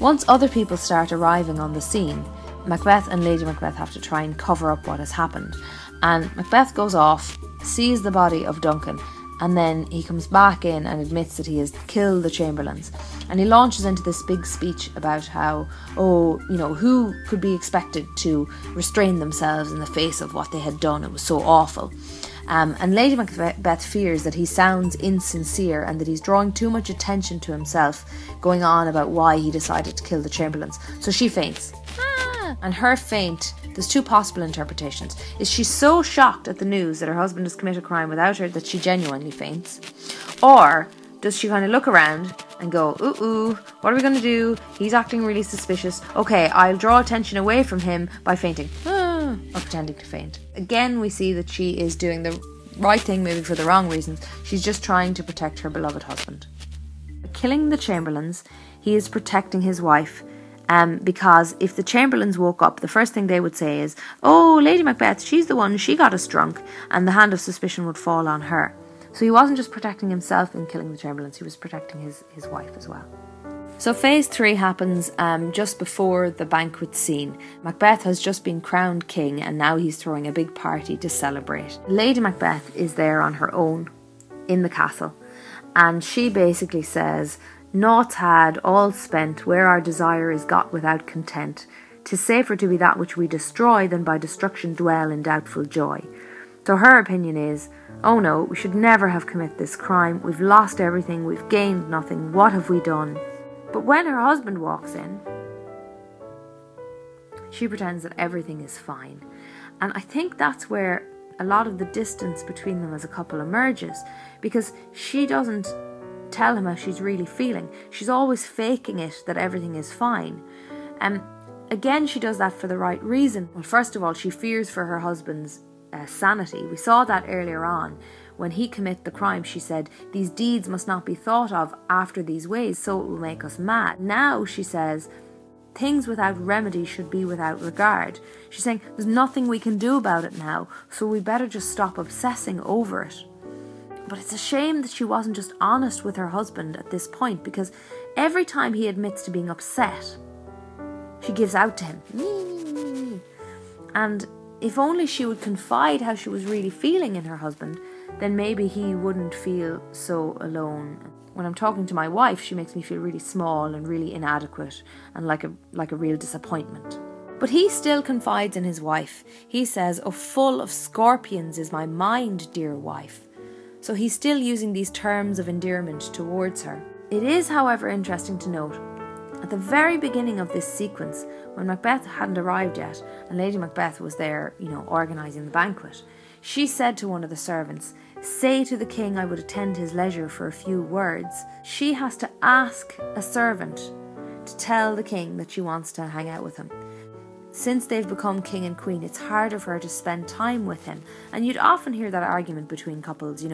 Once other people start arriving on the scene, Macbeth and Lady Macbeth have to try and cover up what has happened. And Macbeth goes off, sees the body of Duncan, and then he comes back in and admits that he has killed the Chamberlains. And he launches into this big speech about how, who could be expected to restrain themselves in the face of what they had done? It was so awful. And Lady Macbeth fears that he sounds insincere and that he's drawing too much attention to himself, going on about why he decided to kill the Chamberlains. So she faints. And her faint, there's two possible interpretations. Is she so shocked at the news that her husband has committed a crime without her that she genuinely faints? Or does she kind of look around and go, ooh, what are we going to do? He's acting really suspicious. Okay, I'll draw attention away from him by fainting. Or pretending to faint. Again, we see that she is doing the right thing, maybe for the wrong reasons. She's just trying to protect her beloved husband. Killing the Chamberlains, he is protecting his wife. Because if the Chamberlains woke up, the first thing they would say is, oh, Lady Macbeth, she's the one, she got us drunk, and the hand of suspicion would fall on her. So he wasn't just protecting himself in killing the Chamberlains, he was protecting his wife as well. So phase 3 happens just before the banquet scene. Macbeth has just been crowned king and now he's throwing a big party to celebrate. Lady Macbeth is there on her own in the castle, and she basically says, "Naught's had, all spent, where our desire is got without content. 'Tis safer to be that which we destroy than by destruction dwell in doubtful joy." So her opinion is, oh no, we should never have committed this crime. We've lost everything, we've gained nothing, what have we done? But when her husband walks in, she pretends that everything is fine. And I think that's where a lot of the distance between them as a couple emerges, because she doesn't tell him how she's really feeling. She's always faking it that everything is fine. Again, she does that for the right reason. Well, first of all, she fears for her husband's sanity. We saw that earlier on. When he committed the crime, she said, these deeds must not be thought of after these ways, so it will make us mad. Now she says, things without remedy should be without regard. She's saying, there's nothing we can do about it now, so we better just stop obsessing over it. But it's a shame that she wasn't just honest with her husband at this point, because every time he admits to being upset, she gives out to him. And if only she would confide how she was really feeling in her husband, then maybe he wouldn't feel so alone. When I'm talking to my wife, she makes me feel really small and really inadequate and like a real disappointment. But he still confides in his wife. He says, "Oh, full of scorpions is my mind, dear wife." So he's still using these terms of endearment towards her. It is, however, interesting to note, at the very beginning of this sequence, when Macbeth hadn't arrived yet, and Lady Macbeth was there, organising the banquet, she said to one of the servants, "Say to the king I would attend his leisure for a few words." She has to ask a servant to tell the king that she wants to hang out with him. Since they've become king and queen, it's harder for her to spend time with him. And you'd often hear that argument between couples,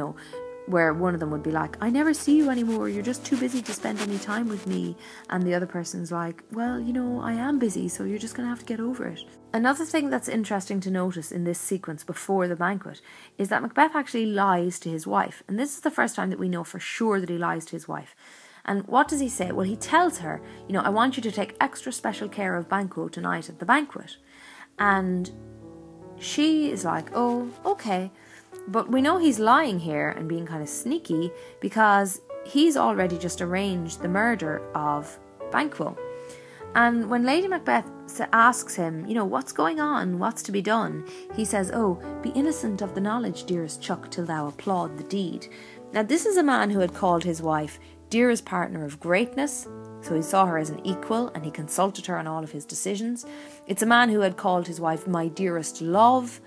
where one of them would be like, "I never see you anymore, you're just too busy to spend any time with me." And the other person's like, "Well, I am busy, so you're just going to have to get over it." Another thing that's interesting to notice in this sequence before the banquet is that Macbeth actually lies to his wife. And this is the first time that we know for sure that he lies to his wife. And what does he say? Well, he tells her, "I want you to take extra special care of Banquo tonight at the banquet." And she is like, "Oh, okay." But we know he's lying here and being kind of sneaky because he's already just arranged the murder of Banquo. And when Lady Macbeth asks him, what's going on, what's to be done, he says, "Oh, be innocent of the knowledge, dearest Chuck, till thou applaud the deed." Now, this is a man who had called his wife dearest partner of greatness, so he saw her as an equal and he consulted her on all of his decisions. It's a man who had called his wife my dearest love,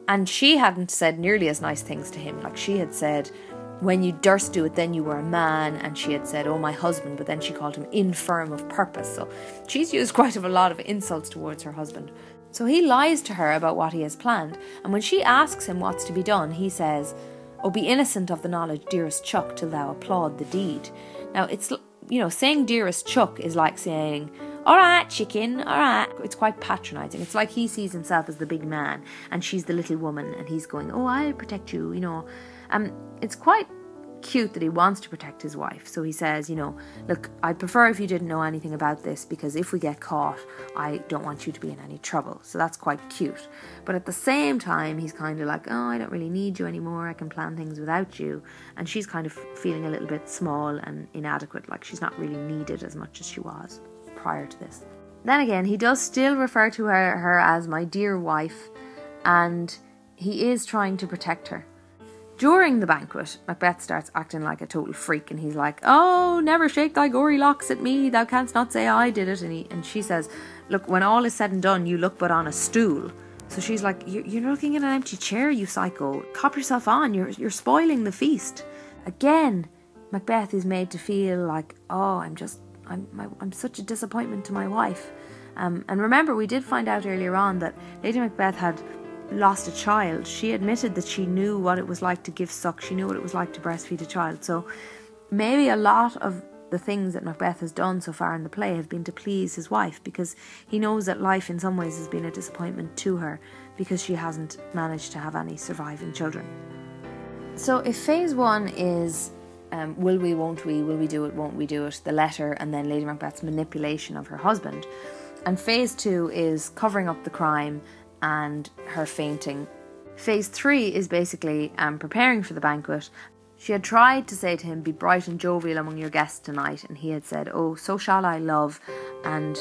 and she hadn't said nearly as nice things to him. Like, she had said, "When you durst do it, then you were a man," and she had said, "Oh, my husband," but then she called him infirm of purpose. So she's used quite a lot of insults towards her husband. So he lies to her about what he has planned, and when she asks him what's to be done, he says, "Oh, be innocent of the knowledge, dearest Chuck, till thou applaud the deed." Now, it's, saying dearest Chuck is like saying, "All right, chicken, all right." It's quite patronising. It's like he sees himself as the big man and she's the little woman, and he's going, "Oh, I'll protect you," It's quite cute that he wants to protect his wife. So he says, you know, look, I'd prefer if you didn't know anything about this, because if we get caught, I don't want you to be in any trouble. So that's quite cute. But at the same time, he's kind of like, oh, I don't really need you anymore. I can plan things without you. And she's kind of feeling a little bit small and inadequate, like she's not really needed as much as she was prior to this. Then again, he does still refer to her as my dear wife, and he is trying to protect her. During the banquet, Macbeth starts acting like a total freak, and he's like, oh, never shake thy gory locks at me, thou canst not say I did it. And she says, look, when all is said and done, you look but on a stool. So she's like, you're looking at an empty chair, you psycho. Cop yourself on, you're spoiling the feast. Again, Macbeth is made to feel like, oh, I'm such a disappointment to my wife. And remember, we did find out earlier on that Lady Macbeth had lost a child. She admitted that she knew what it was like to give suck. She knew what it was like to breastfeed a child. So maybe a lot of the things that Macbeth has done so far in the play have been to please his wife, because he knows that life in some ways has been a disappointment to her because she hasn't managed to have any surviving children. So if phase 1 is will we, won't we, will we do it, won't we do it, the letter, and then Lady Macbeth's manipulation of her husband, and phase 2 is covering up the crime and her fainting. Phase 3 is basically preparing for the banquet. She had tried to say to him, be bright and jovial among your guests tonight, and he had said, oh, so shall I, love, and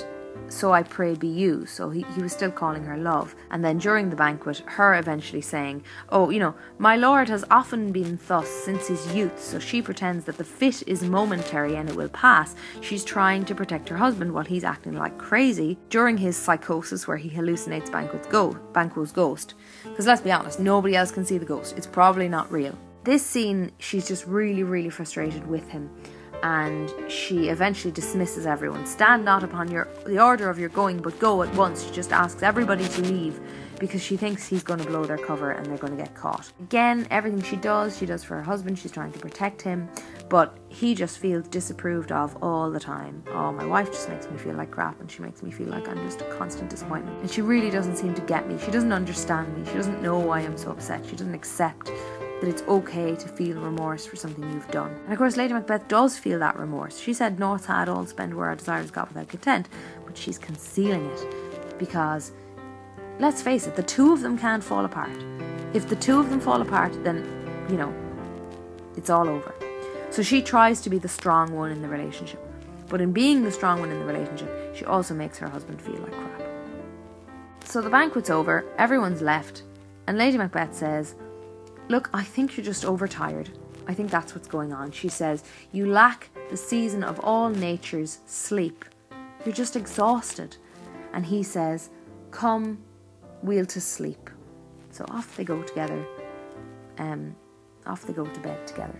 so I pray be you. So he was still calling her love. And then during the banquet, her eventually saying, oh, you know, my lord has often been thus since his youth, so she pretends that the fit is momentary and it will pass. She's trying to protect her husband while he's acting like crazy during his psychosis where he hallucinates Banquo's ghost. Because let's be honest, nobody else can see the ghost. It's probably not real. This scene, she's just really, really frustrated with him. And she eventually dismisses everyone. Stand not upon the order of your going, but go at once. She just asks everybody to leave because she thinks he's going to blow their cover and they're going to get caught. Again, everything she does for her husband. She's trying to protect him, but he just feels disapproved of all the time. Oh, my wife just makes me feel like crap, and she makes me feel like I'm just a constant disappointment. And she really doesn't seem to get me. She doesn't understand me. She doesn't know why I'm so upset. She doesn't accept that it's okay to feel remorse for something you've done. And of course, Lady Macbeth does feel that remorse. She said, north had all spend where our desires got without content, but she's concealing it because, let's face it, the two of them can't fall apart. If the two of them fall apart, then, you know, it's all over. So she tries to be the strong one in the relationship, but in being the strong one in the relationship, she also makes her husband feel like crap. So the banquet's over, everyone's left, and Lady Macbeth says, look, I think you're just overtired. I think that's what's going on. She says, you lack the season of all nature's sleep. You're just exhausted. And he says, come, we'll to sleep. So off they go together. Off they go to bed together.